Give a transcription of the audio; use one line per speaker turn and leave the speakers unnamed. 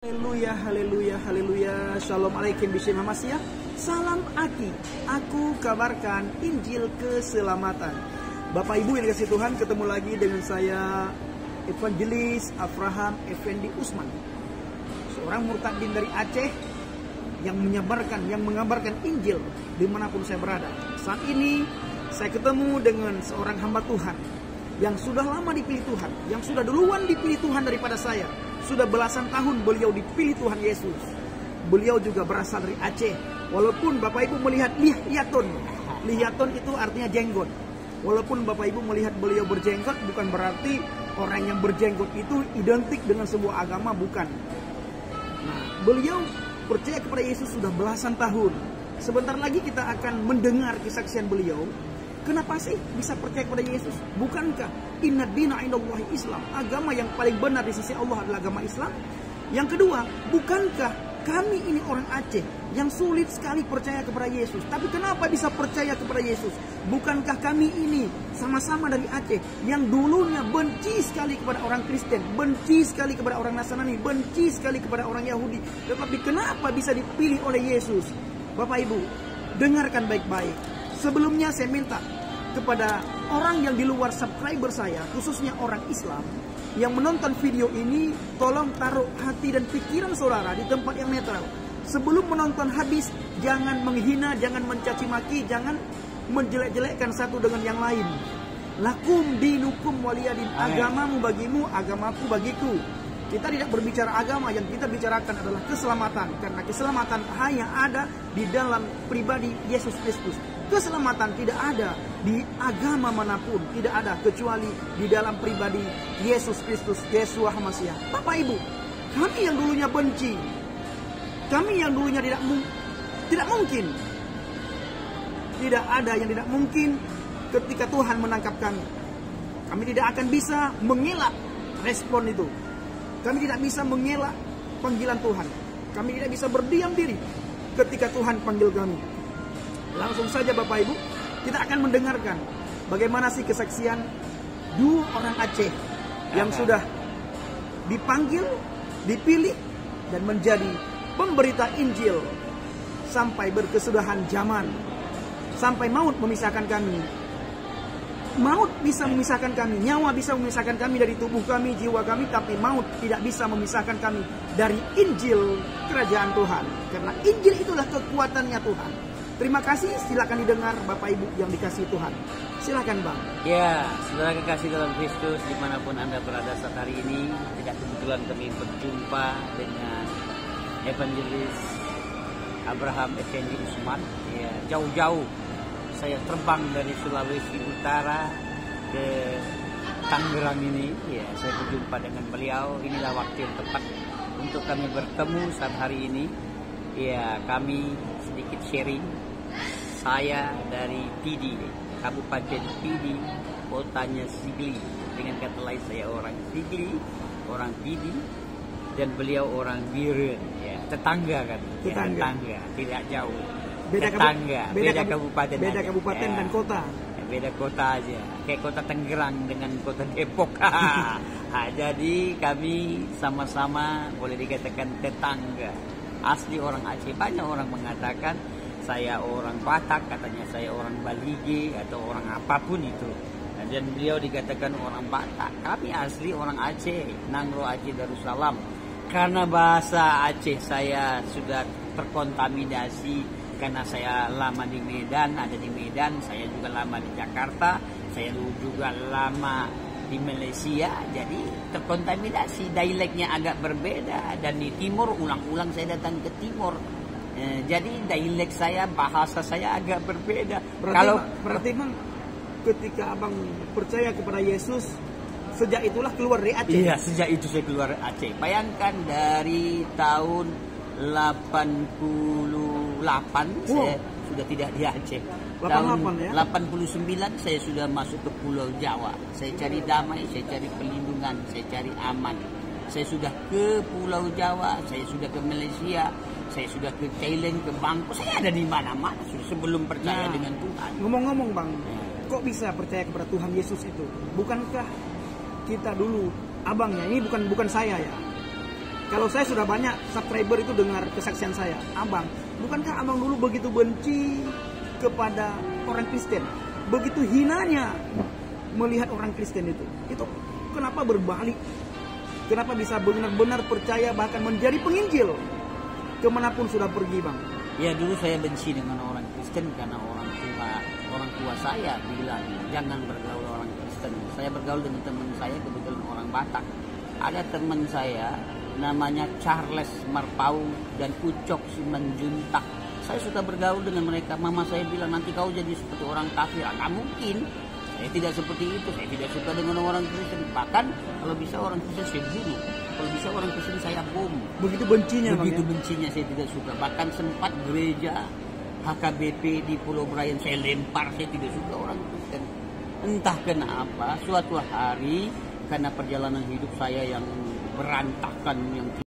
Haleluya, haleluya, haleluya. Shalom alaikum bismillah Masya. Salam Aki. Aku kabarkan Injil keselamatan. Bapak Ibu yang dikasih Tuhan, ketemu lagi dengan saya Evangelis Abraham Effendi Usman, seorang murtadin dari Aceh yang mengabarkan Injil dimanapun saya berada. Saat ini saya ketemu dengan seorang hamba Tuhan yang sudah lama dipilih Tuhan, yang sudah duluan dipilih Tuhan daripada saya. Sudah belasan tahun beliau dipilih Tuhan Yesus. Beliau juga berasal dari Aceh. Walaupun Bapak Ibu melihat lihaton itu artinya jenggot. Walaupun Bapak Ibu melihat beliau berjenggot, bukan berarti orang yang berjenggot itu identik dengan sebuah agama, bukan. Nah, beliau percaya kepada Yesus sudah belasan tahun. Sebentar lagi kita akan mendengar kesaksian beliau. Kenapa sih bisa percaya kepada Yesus? Bukankah inna dina indallahi Islam? Agama yang paling benar di sisi Allah adalah agama Islam. Yang kedua, bukankah kami ini orang Aceh yang sulit sekali percaya kepada Yesus? Tapi kenapa bisa percaya kepada Yesus? Bukankah kami ini sama-sama dari Aceh yang dulunya benci sekali kepada orang Kristen, benci sekali kepada orang Nasrani, benci sekali kepada orang Yahudi? Tetapi kenapa bisa dipilih oleh Yesus? Bapak Ibu, dengarkan baik-baik. Sebelumnya saya minta kepada orang yang di luar subscriber saya, khususnya orang Islam yang menonton video ini, tolong taruh hati dan pikiran saudara di tempat yang netral. Sebelum menonton habis, jangan menghina, jangan mencaci maki, jangan menjelek-jelekkan satu dengan yang lain. Lakum dinukum waliyadin, agamamu bagimu, agamaku bagiku. Kita tidak berbicara agama, yang kita bicarakan adalah keselamatan. Karena keselamatan hanya ada di dalam pribadi Yesus Kristus. Keselamatan tidak ada di agama manapun, tidak ada kecuali di dalam pribadi Yesus Kristus, Yeshua Masya. Bapak Ibu, kami yang dulunya benci, kami yang dulunya tidak mungkin, tidak ada yang tidak mungkin ketika Tuhan menangkap kami. Kami tidak akan bisa mengelak respon itu. Kami tidak bisa mengelak panggilan Tuhan. Kami tidak bisa berdiam diri ketika Tuhan panggil kami. Langsung saja Bapak Ibu, kita akan mendengarkan bagaimana sih kesaksian dua orang Aceh yang sudah dipanggil, dipilih, dan menjadi pemberita Injil sampai berkesudahan zaman, sampai maut memisahkan kami. Maut bisa memisahkan kami, nyawa bisa memisahkan kami dari tubuh kami, jiwa kami, tapi maut tidak bisa memisahkan kami dari Injil kerajaan Tuhan. Karena Injil itulah kekuatannya Tuhan. Terima kasih, silakan didengar Bapak Ibu yang dikasihi Tuhan. Silakan Bang.
Ya, saudara kekasih dalam Kristus, dimanapun Anda berada saat hari ini, tidak kebetulan kami berjumpa dengan Evangelis Abraham Effendi Usman. Ya, jauh-jauh saya terbang dari Sulawesi Utara ke Tangerang ini. Ya, saya berjumpa dengan beliau. Inilah waktu yang tepat untuk kami bertemu saat hari ini. Ya, kami sedikit sharing. Saya dari Pidi, Kabupaten Pidi, kotanya Sigli. Dengan kata lain, saya orang Sigli, orang Pidi, dan beliau orang Biren. Ya, tetangga kan? Tetangga, tidak jauh. Beda kabupaten,
beda kabupaten ya, dan kota.
Ya, beda kota aja, kayak kota Tangerang dengan kota Depok. Jadi kami sama-sama boleh dikatakan tetangga. Asli orang Aceh. Banyak orang mengatakan saya orang Batak, katanya saya orang Balige atau orang apapun itu. Dan beliau dikatakan orang Batak. Kami asli orang Aceh, Nangro Aceh Darussalam. Karena bahasa Aceh saya sudah terkontaminasi. Karena saya lama di Medan, ada di Medan, saya juga lama di Jakarta, saya juga lama di Malaysia, jadi terkontaminasi, dialeknya agak berbeda. Dan di timur, ulang-ulang saya datang ke timur, jadi dialek saya, bahasa saya agak berbeda.
Berarti Bang, ketika Abang percaya kepada Yesus, sejak itulah keluar dari Aceh?
Iya, sejak itu saya keluar dari Aceh. Bayangkan dari tahun 88 saya sudah tidak di Aceh.
88 ya?
89 saya sudah masuk ke Pulau Jawa. Saya cari damai, saya cari perlindungan, saya cari aman. Saya sudah ke Pulau Jawa, saya sudah ke Malaysia, saya sudah ke Thailand, ke Bangkok. Saya ada di mana-mana sudah sebelum percaya dengan Tuhan.
Ngomong-ngomong Bang, kok bisa percaya kepada Tuhan Yesus itu? Bukankah kita dulu, abangnya ini bukan saya ya, Kalau saya sudah banyak subscriber itu dengar kesaksian saya, Abang, bukankah Abang dulu begitu benci kepada orang Kristen? Begitu hinanya melihat orang Kristen itu. Itu kenapa berbalik? Kenapa bisa benar-benar percaya bahkan menjadi penginjil kemanapun sudah pergi, Bang?
Ya, dulu saya benci dengan orang Kristen karena orang tua saya bilang jangan bergaul orang Kristen. Saya bergaul dengan teman saya kebetulan orang Batak. Ada teman saya namanya Charles Marpau dan Ucok Simanjuntak. Saya suka bergaul dengan mereka. Mama saya bilang nanti kau jadi seperti orang kafir. Nggak mungkin. Saya tidak seperti itu. Saya tidak suka dengan orang Kristen. Bahkan kalau bisa orang Kristen saya bunuh. Kalau bisa orang Kristen saya bom.
Begitu bencinya,
Begitu
Bang, ya?
bencinya saya tidak suka. Bahkan sempat gereja HKBP di Pulau Brian saya lempar. Saya tidak suka orang Kristen. Entah kenapa suatu hari karena perjalanan hidup saya yang berantakan, yang